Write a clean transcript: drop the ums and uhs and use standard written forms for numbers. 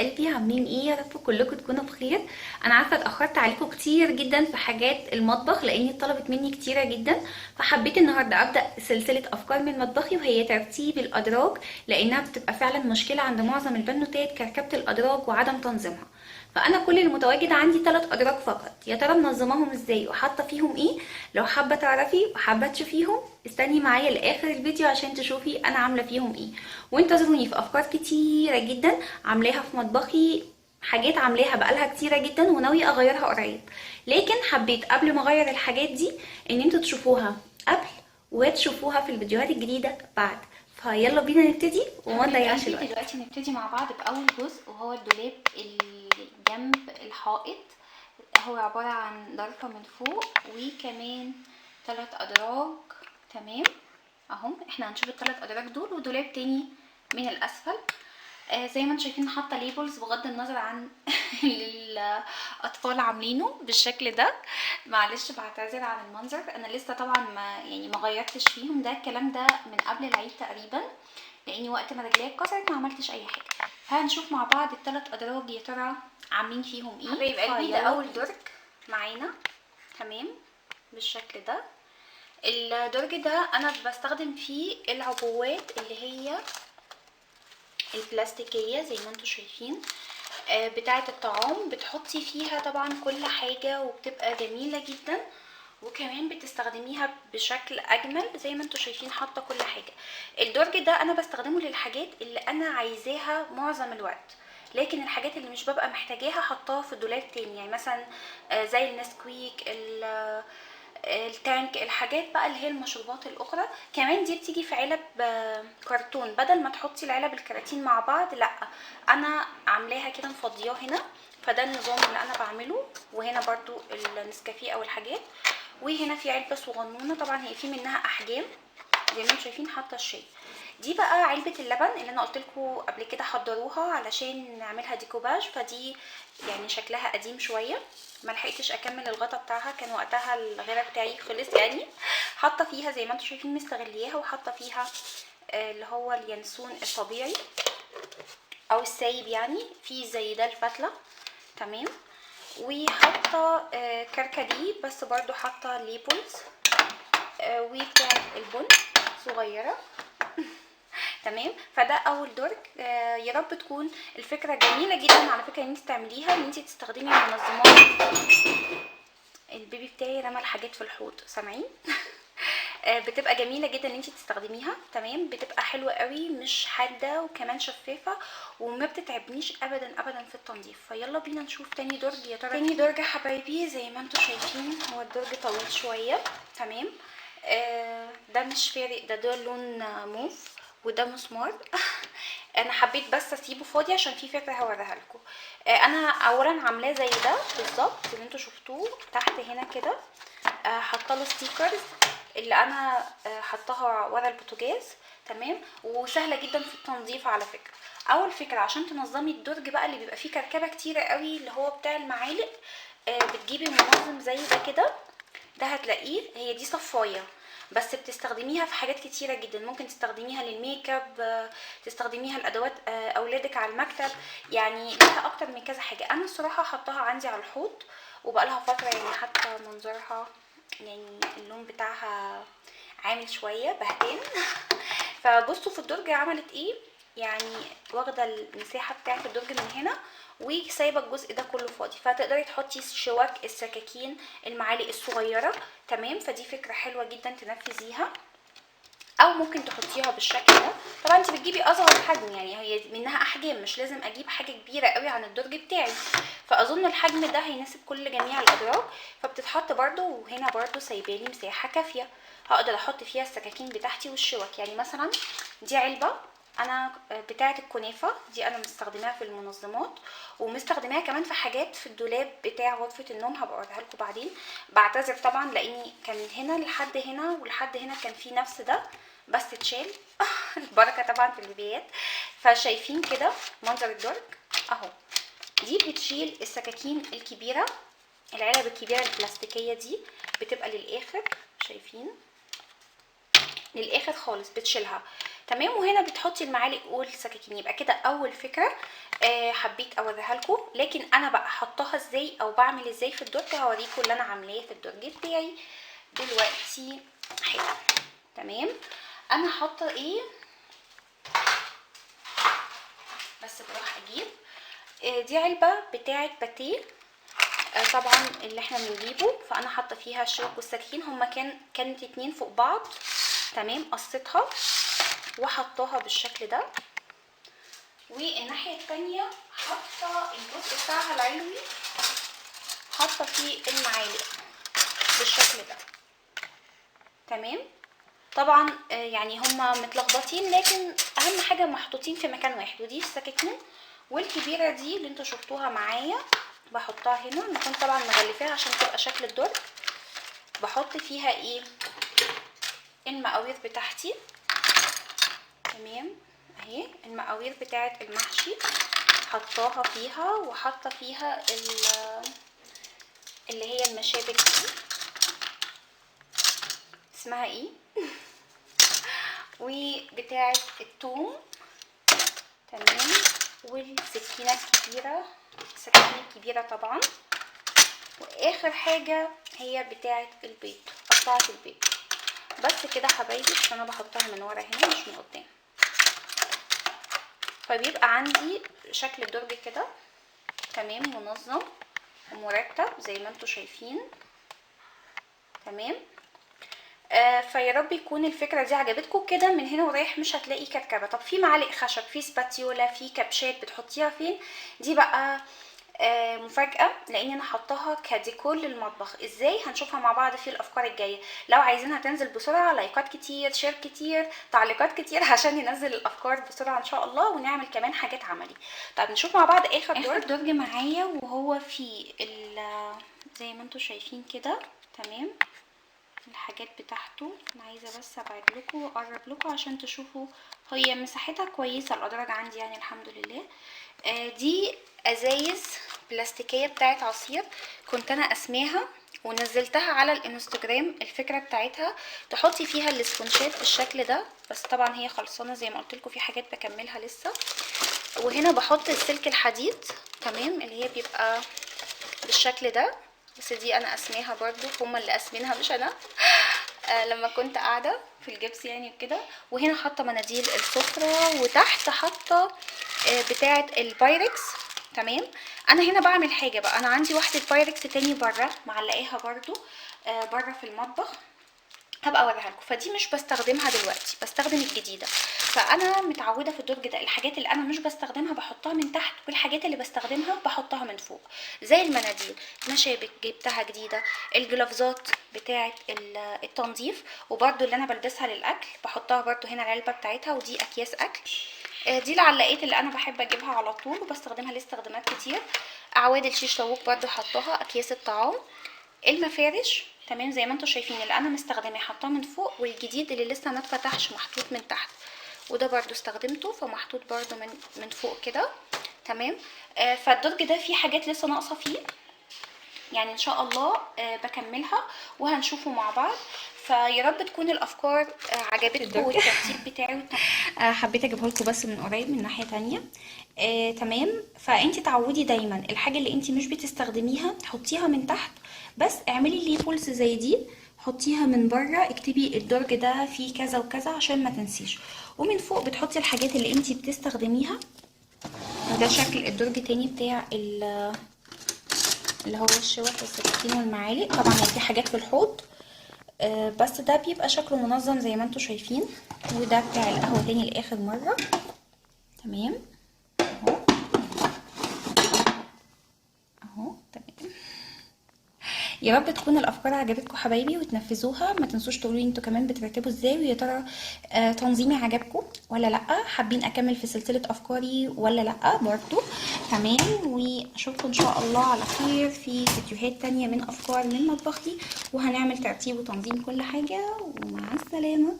قلبي، عاملين ايه؟ يا رب كلكم تكونوا بخير. انا عارفه اتاخرت عليكم كتير جدا في حاجات المطبخ لاني طلبت مني كتيره جدا. فحبيت النهارده ابدا سلسله افكار من مطبخي، وهي ترتيب الادراج، لانها بتبقى فعلا مشكله عند معظم البنوتات، كركبه الادراج وعدم تنظيمها. فانا كل المتواجد عندي 3 ادراج فقط. يا ترى منظماهم ازاي وحاطه فيهم ايه؟ لو حابه تعرفي وحابه تشوفيهم استني معايا لاخر الفيديو عشان تشوفي انا عامله فيهم ايه. وانتظروني في افكار كتيره جدا عاملاها في مطبخي، حاجات عاملاها بقالها كتيره جدا وناويه اغيرها قريب. لكن حبيت قبل ما اغير الحاجات دي ان انتوا تشوفوها قبل وتشوفوها في الفيديوهات الجديده بعد. فيلا بينا نبتدي وما نضيعش الوقت. دلوقتي نبتدي مع بعض بأول جزء، وهو الدولاب اللي جنب الحائط. هو عبارة عن ضرفة من فوق وكمان 3 أدراج. تمام، اهم احنا هنشوف ال3 أدراج دول ودولاب تاني من الأسفل. زي ما انتم شايفين حاطه ليبلز بغض النظر عن الاطفال عاملينه بالشكل ده. معلش بعتذر عن المنظر، انا لسه طبعا ما غيرتش فيهم، ده الكلام ده من قبل العيد تقريبا، لاني وقت ما رجليا اتكسرت ما عملتش اي حاجه. فهنشوف مع بعض ال3 أدراج يا ترى عاملين فيهم ايه. حبايب قلبي، ده اول درج معانا. تمام، بالشكل ده. الدرج ده انا بستخدم فيه العبوات اللي هي البلاستيكيه زي ما انتم شايفين، بتاعه الطعام. بتحطي فيها طبعا كل حاجه وبتبقى جميله جدا، وكمان بتستخدميها بشكل اجمل. زي ما انتم شايفين حاطه كل حاجه. الدرج ده انا بستخدمه للحاجات اللي انا عايزاها معظم الوقت، لكن الحاجات اللي مش ببقى محتاجاها حطاها في دولاب تاني. يعني مثلا زي النسكويك، التانك، الحاجات بقى اللي هي المشروبات الاخرى. كمان دي بتيجي في علب كرتون، بدل ما تحطي العلب الكراتين مع بعض، لا انا عاملاها كده مفضياه هنا. فده النظام اللي انا بعمله. وهنا برضو النسكافيه او الحاجات. وهنا في علبه صغنونه، طبعا هي في منها احجام زي ما انتم شايفين. حاطه الشاي. دي بقى علبه اللبن اللي انا قلت لكم قبل كده حضروها علشان نعملها ديكوباج. فدي يعني شكلها قديم شويه، ما لحقتش اكمل الغطا بتاعها، كان وقتها الغلاء بتاعي خلص يعني. حاطه فيها زي ما انتم شايفين مستغلياها، وحاطه فيها اللي هو اليانسون الطبيعي او السايب، يعني في زي ده الفتله. تمام، وحاطه كركديه، بس برضو حاطه ليبلز وبتاعه البن صغيره. تمام، فده اول درج. يا رب تكون الفكره جميله جدا على فكره ان انت تعمليها، ان انت تستخدمي منظمات. البيبي بتاعي رمى الحاجات في الحوض، سامعين؟ بتبقى جميله جدا ان انت تستخدميها. تمام، بتبقى حلوه قوي، مش حاده، وكمان شفافه، وما بتتعبنيش ابدا ابدا في التنظيف. فيلا بينا نشوف تاني درج يا ترى. تاني درج يا حبايبي زي ما انتم شايفين هو الدرج طويل شويه. تمام، ده مش فارق، ده لون موف وده مسمار. انا حبيت بس اسيبه فاضي عشان في فكره هوريها لكم. انا اولا عاملاه زي ده بالظبط اللي انتوا شفتوه تحت هنا كده. حاطه له ستيكرز اللي انا حطاها ورا البوتاجاز. تمام، وسهله جدا في التنظيف على فكره. اول فكره عشان تنظمي الدرج بقى اللي بيبقى فيه كركبه كتيره قوي، اللي هو بتاع المعالق، بتجيبي منظم زي ده كده. ده هتلاقيه، هي دي صفايه، بس بتستخدميها في حاجات كتيره جدا. ممكن تستخدميها للميك اب، تستخدميها لادوات اولادك على المكتب، يعني ليها اكتر من كذا حاجه. انا الصراحه حطاها عندي على الحوض وبقالها فتره، يعني حتى منظرها يعني اللون بتاعها عامل شويه بهتان. فبصوا في الدرج عملت ايه، يعني واخده المساحه بتاعه الدرج من هنا وسايبه الجزء ده كله فاضي، فتقدري تحطي الشوك، السكاكين، المعالق الصغيره. تمام، فدي فكره حلوه جدا تنفذيها، او ممكن تحطيها بالشكل ده. طبعا انت بتجيبي اصغر حجم، يعني هي منها احجام، مش لازم اجيب حاجه كبيره قوي عن الدرج بتاعي. فاظن الحجم ده هيناسب كل جميع الادراج. فبتتحط برده، وهنا برده سايبالي مساحه كافيه هقدر احط فيها السكاكين بتاعتي والشوك. يعني مثلا دي علبه انا بتاعه الكنافه دي، انا مستخدماها في المنظمات، ومستخدماها كمان في حاجات في الدولاب بتاع غرفه النوم، هبقى اوريها لكم بعدين. بعتذر طبعا لاني كان من هنا لحد هنا ولحد هنا كان في نفس ده، بس اتشال. البركه طبعا في البيبيات. فشايفين كده منظر الدرج اهو. دي بتشيل السكاكين الكبيره، العلب الكبيره البلاستيكيه دي بتبقى للاخر، شايفين؟ للاخر خالص بتشيلها. تمام، وهنا بتحطي المعالق والسكاكين. يبقى كده اول فكره حبيت اوريها لكم. لكن انا بقى حطاها ازاي او بعمل ازاي في الدرج هوريكم اللي انا عاملاه في الدرج بتاعي دلوقتي حالا. تمام. انا حاطه ايه، بس بروح اجيب دي علبه بتاعه باتيه طبعا اللي احنا بنجيبه. فانا حاطه فيها الشوك والسكين، هما كانت 2 فوق بعض. تمام. قصيتها وحطاها بالشكل ده. والناحيه التانية حاطه الجزء بتاعها العلوي، حاطه فيه المعالق بالشكل ده. تمام. طبعا يعني هما متلخبطين، لكن اهم حاجه محطوطين في مكان واحد. ودي السكاكين، والكبيره دي اللي انتوا شفتوها معايا بحطها هنا. انا كنت طبعا مغلفاها عشان تبقى شكل الدرج. بحط فيها ايه، المقاوير بتاعتي. تمام. اهي المقاوير بتاعه المحشي حطاها فيها، وحاطه فيها اللي هي المشابك دي اسمها ايه وبتاعه الثوم. تمام. والسكينه الكبيره، السكاكين الكبيره طبعا. واخر حاجه هي بتاعه البيض، قطعه البيض. بس كده حبايبي، عشان انا بحطها من ورا هنا مش من قدام. فبيبقى عندي شكل الدرج كده تمام، منظم ومرتب زي ما انتوا شايفين. تمام. فيا رب يكون الفكره دي عجبتكم. كده من هنا ورايح مش هتلاقي كركبه. طب في معالق خشب، في سباتيولا، في كبشات بتحطيها فين؟ دي بقى مفاجاه، لان انا حطاها كديكور للمطبخ. ازاي؟ هنشوفها مع بعض في الافكار الجايه. لو عايزينها تنزل بسرعه، لايكات كتير، شير كتير، تعليقات كتير، عشان ننزل الافكار بسرعه ان شاء الله، ونعمل كمان حاجات عملي. طب نشوف مع بعض اخر درج معايا، وهو في زي ما انتوا شايفين كده. تمام. الحاجات بتاعته انا عايزه بس ابعد لكم واقرب لكم عشان تشوفوا. هي مساحتها كويسه الادراج عندي يعني الحمد لله. دي ازايز بلاستيكيه بتاعت عصير، كنت انا اسماها ونزلتها على الانستجرام. الفكره بتاعتها تحطي فيها الاسفنشات بالشكل ده، بس طبعا هي خلصانه زي ما قلت لكم، في حاجات بكملها لسه. وهنا بحط السلك الحديد. تمام. اللي هي بيبقى بالشكل ده، بس دي انا اسميها برضو، هما اللي اسمينها مش انا. لما كنت قاعده في الجبس يعني وكده. وهنا حاطه مناديل السفره، وتحت حاطه بتاعه البايركس. تمام. انا هنا بعمل حاجه بقى، انا عندي واحده بايركس تاني بره معلقاها برضو بره في المطبخ، هبقى اوريها لكم. فدي مش بستخدمها دلوقتي، بستخدم الجديده. فانا متعوده في الدرج ده الحاجات اللي انا مش بستخدمها بحطها من تحت، والحاجات اللي بستخدمها بحطها من فوق. زي المناديل، مشابك جبتها جديده، الجلافزات بتاعه التنظيف، وبرده اللي انا بلبسها للاكل بحطها برده هنا العلبه بتاعتها. ودي اكياس اكل. دي العلاقات اللي انا بحب اجيبها على طول وبستخدمها لاستخدامات كتير. اعواد الشيش طاووق برده حطاها، اكياس الطعام، المفارش. تمام. زي ما انتم شايفين اللي انا مستخدمه حطاه من فوق، والجديد اللي لسه ما اتفتحش محطوط من تحت. وده برضو استخدمته فمحطوط برضو من فوق كده. تمام. فالدرج ده فيه حاجات لسه ناقصه فيه يعني، ان شاء الله بكملها وهنشوفه مع بعض. فيا رب تكون الافكار عجبتكم والترتيب بتاعي. حبيت اجيبه لكم بس من قريب من ناحيه تانية. تمام. فانت تعودي دايما الحاجه اللي انت مش بتستخدميها حطيها من تحت، بس اعملي ليبلز زي دي حطيها من بره، اكتبي الدرج ده فيه كذا وكذا عشان ما تنسيش. ومن فوق بتحطي الحاجات اللي انت بتستخدميها. ده شكل الدرج تاني بتاع اللي هو الشوك والسكاكين والمعالق. طبعا هي في حاجات في الحوض بس ده بيبقى شكله منظم زي ما انتم شايفين. وده بتاع القهوه تاني لاخر مره. تمام. اهو تمام. يا رب تكون الافكار عجبتكم حبايبي وتنفذوها. ما تنسوش تقولوا لي انتوا كمان بترتبوا ازاي، ويا ترى تنظيمي عجبكم ولا لا، حابين اكمل في سلسله افكاري ولا لا برضو. تمام. واشوفكم ان شاء الله على خير في فيديوهات تانية من افكار من مطبخي، وهنعمل ترتيب وتنظيم كل حاجه. ومع السلامه.